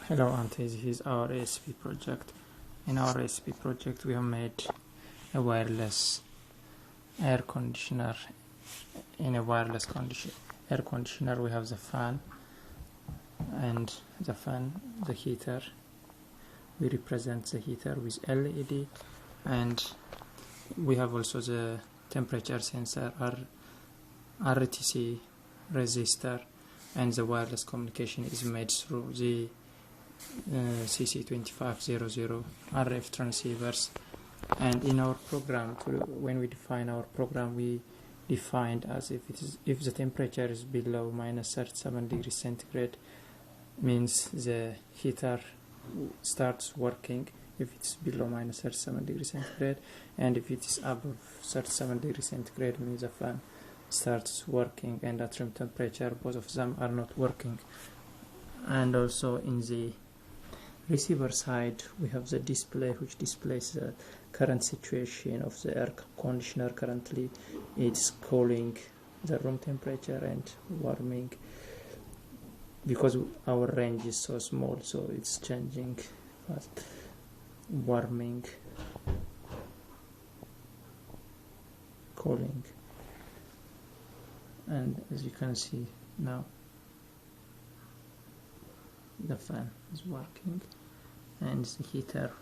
Hello Ante, this is our ASP project. In our ASP project we have made a wireless air conditioner. In a wireless air conditioner we have the fan and the heater. We represent the heater with LED, and we have also the temperature sensor, RTC resistor, and the wireless communication is made through the CC2500 RF transceivers. And in our program, when we define our program, we defined as if the temperature is below minus 37 degrees centigrade, means the heater starts working if it's below minus 37 degrees centigrade, and if it is above 37 degrees centigrade means the fan starts working, and at room temperature both of them are not working. And also in the receiver side we have the display which displays the current situation of the air conditioner. Currently it's cooling the room temperature and warming, because our range is so small, so it's changing fast. Warming, cooling, and as you can see now the fan is working and the heater